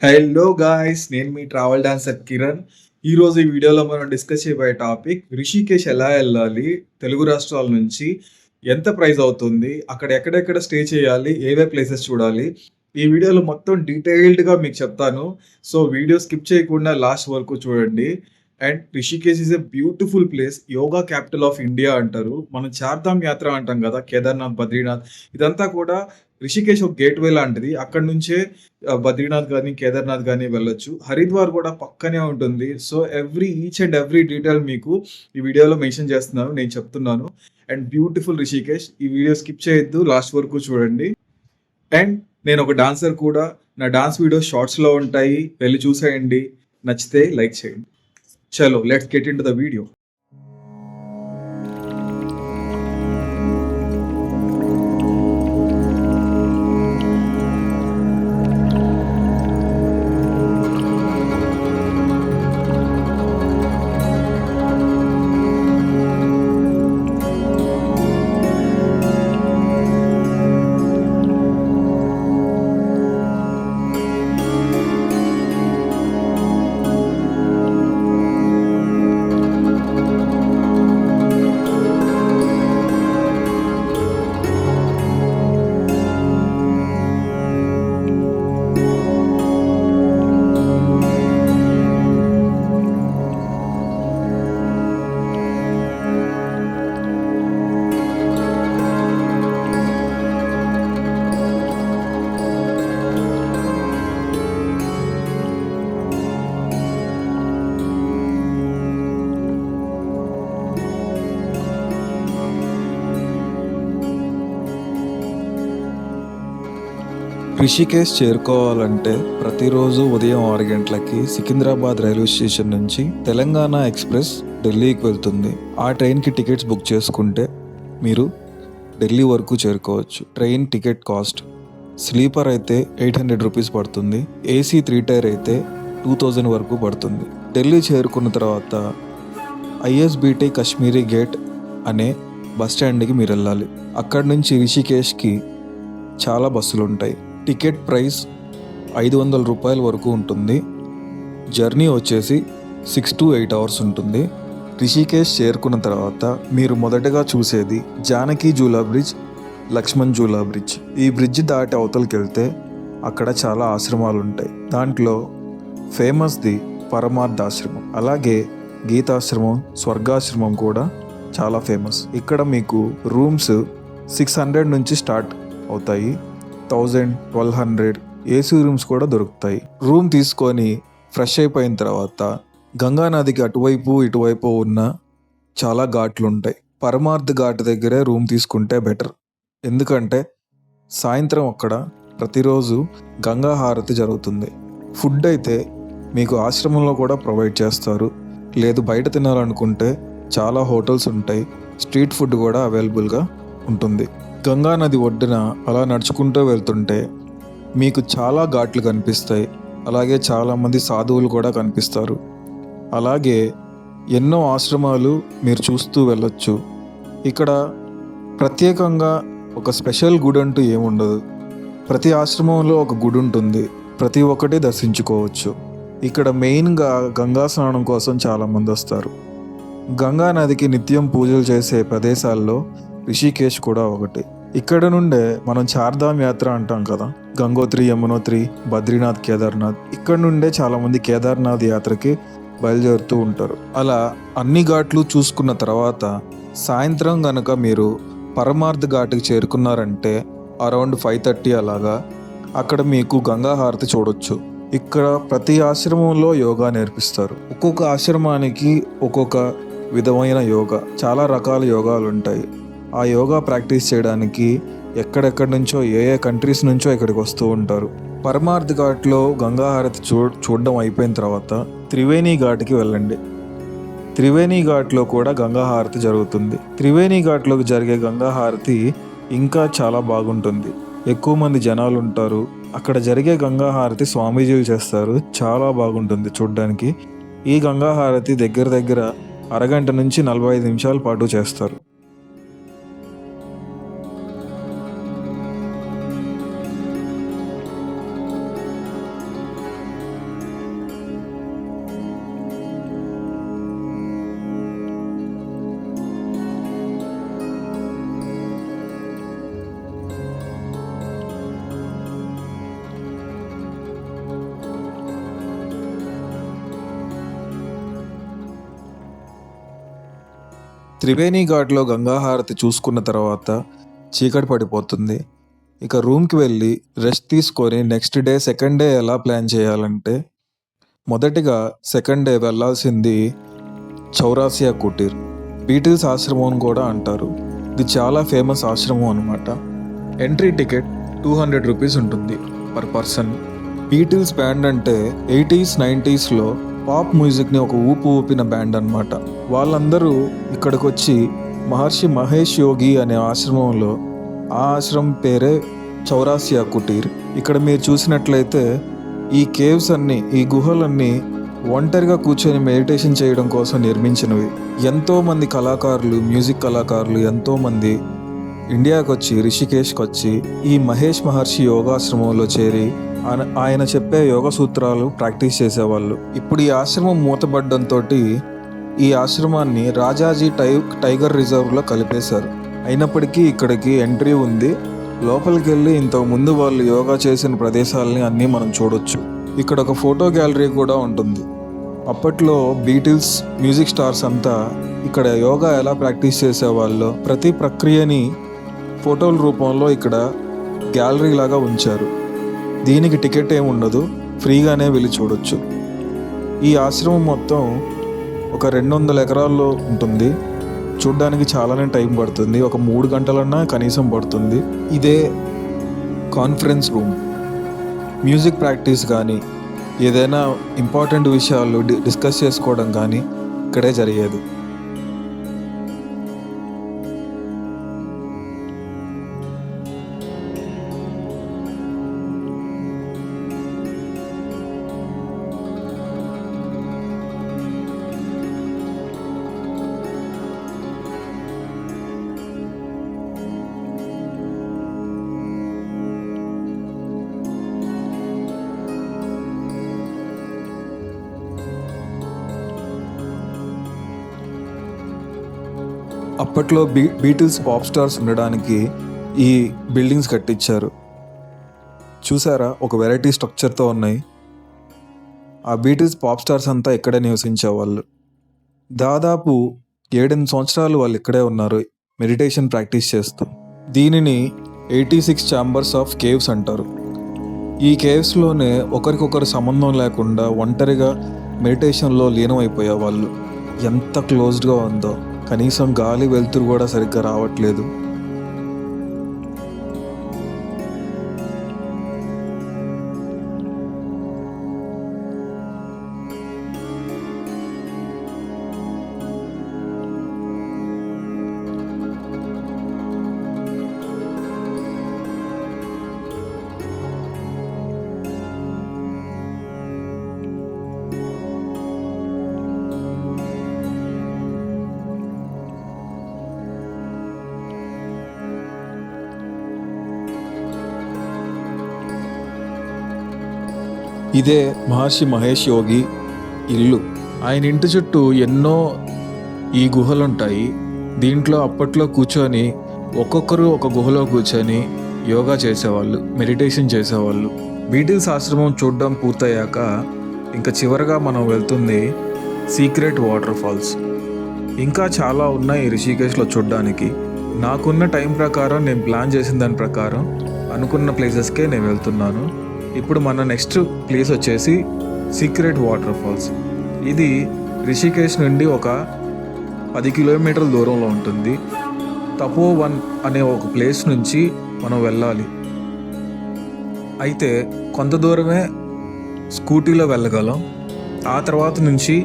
Hello guys, నేను మీ travel dancer Kiran. ఈరోజు ఈ వీడియోలో మనం డిస్కస్ చేయబోయే టాపిక్ రిషికేష్ ఎలా వెళ్ళాలి, తెలుగు రాష్ట్రాల నుంచి ఎంత ప్రైస్ అవుతుంది, అక్కడ ఎక్కడెక్కడ స్టే చేయాలి, ఏవే ప్లేసెస్ చూడాలి, ఈ వీడియోలో మొత్తం డీటెయిల్డ్గా మీకు చెప్తాను. సో వీడియో స్కిప్ చేయకుండా లాస్ట్ వరకు చూడండి. And Rishikesh is a beautiful place. Yoga capital of India అంటారు. మనం చార్ధామ్ యాత్ర అంటాం కదా, కేదార్నాథ్, బద్రీనాథ్. ఇదంతా కూడా రిషికేష్ ఒక గేట్వే లాంటిది. అక్కడ నుంచే బద్రీనాథ్ కానీ, కేదార్నాథ్ కానీ వెళ్ళొచ్చు. హరిద్వార్ కూడా పక్కనే ఉంటుంది. So each and every detail మీకు ఈ వీడియోలో మెన్షన్ చేస్తున్నాను, నేను చెప్తున్నాను. And beautiful Rishikesh. ఈ వీడియో స్కిప్ చేయొద్దు, లాస్ట్ వరకు చూడండి. అండ్ నేను ఒక డాన్సర్ కూడా. నా డాన్స్ వీడియోస్ షార్ట్స్లో ఉంటాయి, వెళ్ళి చూసేయండి. నచ్చితే లైక్ చేయండి. చలో let's get into the video. Rishikesh చేరుకోవాలంటే ప్రతిరోజు ఉదయం 6 గంటలకి సికింద్రాబాద్ రైల్వే స్టేషన్ నుంచి తెలంగాణ ఎక్స్ప్రెస్ ఢిల్లీకి వెళ్తుంది. ఆ ట్రైన్కి టికెట్స్ బుక్ చేసుకుంటే మీరు ఢిల్లీ వరకు చేరుకోవచ్చు. ట్రైన్ టికెట్ కాస్ట్ స్లీపర్ అయితే 800 రూపీస్ పడుతుంది. ఏసీ 3 టైర్ అయితే 2000 వరకు పడుతుంది. ఢిల్లీ చేరుకున్న తర్వాత ఐఎస్బిటి కాశ్మీరీ గేట్ అనే బస్ స్టాండ్కి మీరు వెళ్ళాలి. అక్కడి నుంచి రిషికేశ్కి చాలా బస్సులు ఉంటాయి. టికెట్ ప్రైస్ 500 రూపాయల వరకు ఉంటుంది. జర్నీ వచ్చేసి 6 to 8 అవర్స్ ఉంటుంది. రిషికేశ్ చేరుకున్న తర్వాత మీరు మొదటగా చూసేది జానకి జూలా బ్రిడ్జ్, లక్ష్మణ్ జూలా బ్రిడ్జ్. ఈ బ్రిడ్జ్ దాటి అవతలకి వెళ్తే అక్కడ చాలా ఆశ్రమాలు ఉంటాయి. దాంట్లో ఫేమస్ది పరమార్థ ఆశ్రమం, అలాగే గీతాశ్రమం, స్వర్గాశ్రమం కూడా చాలా ఫేమస్. ఇక్కడ మీకు రూమ్స్ 600 నుంచి స్టార్ట్ అవుతాయి. 1000, 1200 ఏసీ రూమ్స్ కూడా దొరుకుతాయి. రూమ్ తీసుకొని ఫ్రెష్ అయిపోయిన తర్వాత గంగా నదికి అటువైపు ఇటువైపు ఉన్న చాలా ఘాట్లు ఉంటాయి. పరమార్థ్ ఘాట్ దగ్గరే రూమ్ తీసుకుంటే బెటర్. ఎందుకంటే సాయంత్రం అక్కడ ప్రతిరోజు గంగా హారతి జరుగుతుంది. ఫుడ్ అయితే మీకు ఆశ్రమంలో కూడా ప్రొవైడ్ చేస్తారు. లేదు బయట తినాలనుకుంటే చాలా హోటల్స్ ఉంటాయి. స్ట్రీట్ ఫుడ్ కూడా అవైలబుల్గా ఉంటుంది. గంగా నది ఒడ్డున అలా నడుచుకుంటూ వెళ్తుంటే మీకు చాలా ఘాట్లు కనిపిస్తాయి. అలాగే చాలామంది సాధువులు కూడా కనిపిస్తారు. అలాగే ఎన్నో ఆశ్రమాలు మీరు చూస్తూ వెళ్ళొచ్చు. ఇక్కడ ప్రత్యేకంగా ఒక స్పెషల్ గుడి అంటూ ఏముండదు. ప్రతి ఆశ్రమంలో ఒక గుడి ఉంటుంది. ప్రతి ఒక్కటి దర్శించుకోవచ్చు. ఇక్కడ మెయిన్గా గంగా స్నానం కోసం చాలామంది వస్తారు. గంగా నదికి నిత్యం పూజలు చేసే ప్రదేశాల్లో రిషికేశ్ కూడా ఒకటి. ఇక్కడ నుండే మనం చార్ధామ్ యాత్ర అంటాం కదా, గంగోత్రి, యమునోత్రి, బద్రీనాథ్, కేదార్నాథ్. ఇక్కడ నుండే చాలామంది కేదార్నాథ్ యాత్రకి బయలుదేరుతూ ఉంటారు. అలా అన్ని ఘాట్లు చూసుకున్న తర్వాత సాయంత్రం గనక మీరు పరమార్థ్ ఘాట్కి చేరుకున్నారంటే అరౌండ్ 5:30 అలాగా అక్కడ మీకు గంగా హారతి చూడొచ్చు. ఇక్కడ ప్రతి ఆశ్రమంలో యోగా నేర్పిస్తారు. ఒక్కొక్క ఆశ్రమానికి ఒక్కొక్క విధమైన యోగా, చాలా రకాల యోగాలు ఉంటాయి. ఆ యోగా ప్రాక్టీస్ చేయడానికి ఎక్కడెక్కడి నుంచో ఏ కంట్రీస్ నుంచో ఇక్కడికి వస్తూ ఉంటారు. పరమార్థ్ ఘాట్లో గంగా హారతి చూడడం అయిపోయిన తర్వాత త్రివేణి ఘాట్కి వెళ్ళండి. త్రివేణి ఘాట్లో కూడా గంగా హారతి జరుగుతుంది. త్రివేణి ఘాట్లోకి జరిగే గంగా హారతి ఇంకా చాలా బాగుంటుంది. ఎక్కువ మంది జనాలు ఉంటారు. అక్కడ జరిగే గంగా హారతి స్వామీజీలు చేస్తారు. చాలా బాగుంటుంది చూడడానికి. ఈ గంగా హారతి దగ్గర దగ్గర అరగంట నుంచి 45 నిమిషాల పాటు చేస్తారు. త్రివేణి ఘాట్లో గంగాహారతి చూసుకున్న తర్వాత చీకటి పడిపోతుంది. ఇక రూమ్కి వెళ్ళి రెస్ట్ తీసుకొని నెక్స్ట్ డే సెకండ్ డే ఎలా ప్లాన్ చేయాలంటే, మొదటిగా సెకండ్ డే వెళ్ళాల్సింది చౌరాసియా కుటీర్. బీటిల్స్ ఆశ్రమం అని కూడా అంటారు. ఇది చాలా ఫేమస్ ఆశ్రమం అనమాట. ఎంట్రీ టికెట్ 200 రూపీస్ ఉంటుంది పర్ పర్సన్. బీటిల్స్ బ్యాండ్ అంటే 80s 90sలో పాప్ మ్యూజిక్ని ఒక ఊపిన బ్యాండ్ అనమాట. వాళ్ళందరూ ఇక్కడికి వచ్చి మహర్షి మహేష్ యోగి అనే ఆశ్రమంలో, ఆ ఆశ్రమం పేరే చౌరాసియా కుటీర్. ఇక్కడ మీరు చూసినట్లయితే ఈ కేవ్స్ అన్నీ, ఈ గుహలన్నీ ఒంటరిగా కూర్చొని మెడిటేషన్ చేయడం కోసం నిర్మించినవి. ఎంతోమంది కళాకారులు, మ్యూజిక్ కళాకారులు ఎంతోమంది ఇండియాకి వచ్చి, రిషికేష్కి వచ్చి ఈ మహేష్ మహర్షి యోగాశ్రమంలో చేరి ఆయన చెప్పే యోగ సూత్రాలు ప్రాక్టీస్ చేసేవాళ్ళు. ఇప్పుడు ఈ ఆశ్రమం మూతపడడంతో ఈ ఆశ్రమాన్ని రాజాజీ టైగర్ రిజర్వ్లో కలిపేశారు. అయినప్పటికీ ఇక్కడికి ఎంట్రీ ఉంది. లోపలికి వెళ్ళి ఇంతకుముందు వాళ్ళు యోగా చేసిన ప్రదేశాలని అన్నీ మనం చూడొచ్చు. ఇక్కడ ఒక ఫోటో గ్యాలరీ కూడా ఉంటుంది. అప్పట్లో బీటిల్స్, మ్యూజిక్ స్టార్స్ అంతా ఇక్కడ యోగా ఎలా ప్రాక్టీస్ చేసేవాళ్ళో ప్రతి ప్రక్రియని ఫోటోల రూపంలో ఇక్కడ గ్యాలరీ లాగా ఉంచారు. దీనికి టికెట్ ఏమి ఉండదు, ఫ్రీగానే వెళ్ళి చూడొచ్చు. ఈ ఆశ్రమం మొత్తం ఒక 200 ఎకరాల్లో ఉంటుంది. చూడ్డానికి చాలానే టైం పడుతుంది, ఒక 3 గంటలన్నా కనీసం పడుతుంది. ఇదే కాన్ఫరెన్స్ రూమ్. మ్యూజిక్ ప్రాక్టీస్ కానీ ఏదైనా ఇంపార్టెంట్ విషయాలు డిస్కస్ చేసుకోవడం కానీ ఇక్కడే జరిగేది. అప్పట్లో బీటిల్స్ పాప్ స్టార్స్ ఉండడానికి ఈ బిల్డింగ్స్ కట్టించారు. చూసారా, ఒక వెరైటీ స్ట్రక్చర్తో ఉన్నాయి. ఆ బీటిల్స్ పాప్ స్టార్స్ అంతా ఇక్కడే నివసించేవాళ్ళు. దాదాపు 7-8 సంవత్సరాలు వాళ్ళు ఇక్కడే ఉన్నారు మెడిటేషన్ ప్రాక్టీస్ చేస్తూ. దీనిని 86 ఛాంబర్స్ ఆఫ్ కేవ్స్ అంటారు. ఈ కేవ్స్లోనే ఒకరికొకరు సంబంధం లేకుండా ఒంటరిగా మెడిటేషన్లో లీనమైపోయేవాళ్ళు. ఎంత క్లోజ్డ్గా ఉందో, కనీసం గాలి వెలుతురు కూడా సరిగ్గా రావట్లేదు. ఇదే మహర్షి మహేష్ యోగి ఇల్లు. ఆయన ఇంటి చుట్టూ ఎన్నో ఈ గుహలుంటాయి. దీంట్లో అప్పట్లో కూర్చొని ఒక్కొక్కరు ఒక గుహలో కూర్చొని యోగా చేసేవాళ్ళు, మెడిటేషన్ చేసేవాళ్ళు. బీటిల్స్ ఆశ్రమం చూడడం పూర్తయ్యాక ఇంకా చివరగా మనం వెళ్తుంది సీక్రెట్ వాటర్ ఫాల్స్. ఇంకా చాలా ఉన్నాయి రిషికేశ్లో చూడడానికి. నాకున్న టైం ప్రకారం, నేను ప్లాన్ చేసిన దాని ప్రకారం అనుకున్న ప్లేసెస్కే నేను వెళ్తున్నాను. ఇప్పుడు మన నెక్స్ట్ ప్లేస్ వచ్చేసి సీక్రెట్ వాటర్ ఫాల్స్. ఇది రిషికేశ్ నుండి ఒక 10 కిలోమీటర్ల దూరంలో ఉంటుంది. తపోవన్ అనే ఒక ప్లేస్ నుంచి మనం వెళ్ళాలి. అయితే కొంత దూరమే స్కూటీలో వెళ్ళగలం. ఆ తర్వాత నుంచి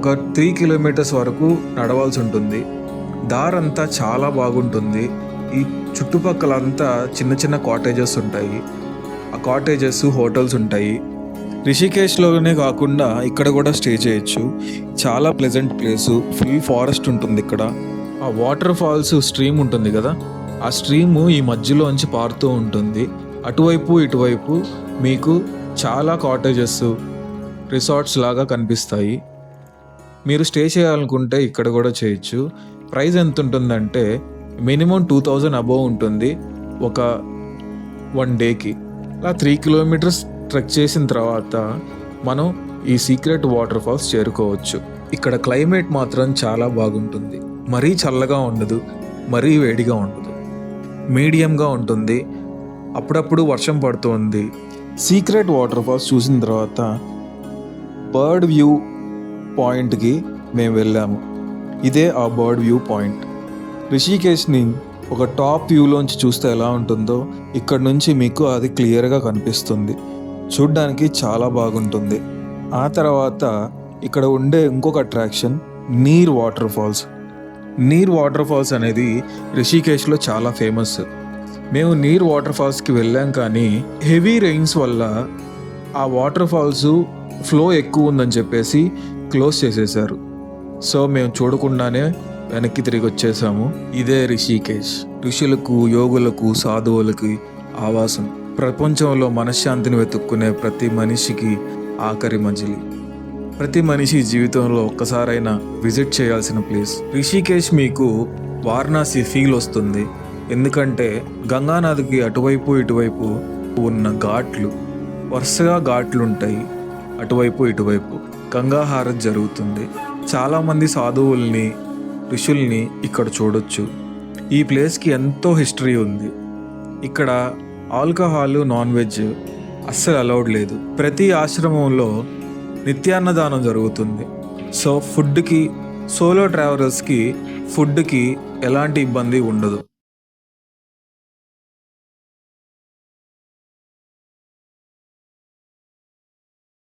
ఒక 3 కిలోమీటర్స్ వరకు నడవాల్సి ఉంటుంది. దారంతా చాలా బాగుంటుంది. ఈ చుట్టుపక్కలంతా చిన్న చిన్న కాటేజెస్ ఉంటాయి. ఆ కాటేజెస్, హోటల్స్ ఉంటాయి. రిషికేశ్లోనే కాకుండా ఇక్కడ కూడా స్టే చేయొచ్చు. చాలా ప్లెజెంట్ ప్లేసు, ఫుల్ ఫారెస్ట్ ఉంటుంది ఇక్కడ. ఆ వాటర్ ఫాల్స్ స్ట్రీమ్ ఉంటుంది కదా, ఆ స్ట్రీము ఈ మధ్యలోంచి పారుతూ ఉంటుంది. అటువైపు ఇటువైపు మీకు చాలా కాటేజెస్, రిసార్ట్స్ లాగా కనిపిస్తాయి. మీరు స్టే చేయాలనుకుంటే ఇక్కడ కూడా చేయొచ్చు. ప్రైస్ ఎంత ఉంటుందంటే మినిమం 2000 అబోవ్ ఉంటుంది ఒక 1 డేకి. అలా 3 కిలోమీటర్స్ ట్రెక్ చేసిన తర్వాత మనం ఈ సీక్రెట్ వాటర్ ఫాల్స్ చేరుకోవచ్చు. ఇక్కడ క్లైమేట్ మాత్రం చాలా బాగుంటుంది. మరీ చల్లగా ఉండదు, మరీ వేడిగా ఉండదు, మీడియంగా ఉంటుంది. అప్పుడప్పుడు వర్షం పడుతుంది. సీక్రెట్ వాటర్ ఫాల్స్ చూసిన తర్వాత బర్డ్ వ్యూ పాయింట్కి మేము వెళ్ళాము. ఇదే ఆ బర్డ్ వ్యూ పాయింట్. రిషికేశ్ని ఒక టాప్ వ్యూలోంచి చూస్తే ఎలా ఉంటుందో ఇక్కడ నుంచి మీకు అది క్లియర్గా కనిపిస్తుంది. చూడ్డానికి చాలా బాగుంటుంది. ఆ తర్వాత ఇక్కడ ఉండే ఇంకొక attraction Neer water falls. Neer water falls అనేది రిషికేశ్లో చాలా ఫేమస్. మేము నీర్ వాటర్ ఫాల్స్కి వెళ్ళాం, కానీ హెవీ రెయిన్స్ వల్ల ఆ వాటర్ ఫాల్స్ ఫ్లో ఎక్కువ ఉందని చెప్పేసి క్లోజ్ చేసేసారు. సో మేము చూడకుండానే వెనక్కి తిరిగి వచ్చేసాము. ఇదే రిషికేశ్. ఋషులకు, యోగులకు, సాధువులకి ఆవాసం. ప్రపంచంలో మనశ్శాంతిని వెతుక్కునే ప్రతి మనిషికి ఆఖరి మజిలీ. ప్రతి మనిషి జీవితంలో ఒక్కసారైనా విజిట్ చేయాల్సిన ప్లేస్ రిషికేశ్. మీకు వారణాసి ఫీల్ వస్తుంది. ఎందుకంటే గంగానదికి అటువైపు ఇటువైపు ఉన్న ఘాట్లు, వరుసగా ఘాట్లు ఉంటాయి. అటువైపు ఇటువైపు గంగా హారతి జరుగుతుంది. చాలామంది సాధువుల్ని, ఋషుల్ని ఇక్కడ చూడొచ్చు. ఈ ప్లేస్కి ఎంతో హిస్టరీ ఉంది. ఇక్కడ ఆల్కహాల్, నాన్ వెజ్ అస్సలు అలౌడ్ లేదు. ప్రతి ఆశ్రమంలో నిత్యాన్నదానం జరుగుతుంది. సో ఫుడ్కి, సోలో ట్రావెలర్స్కి ఫుడ్కి ఎలాంటి ఇబ్బంది ఉండదు.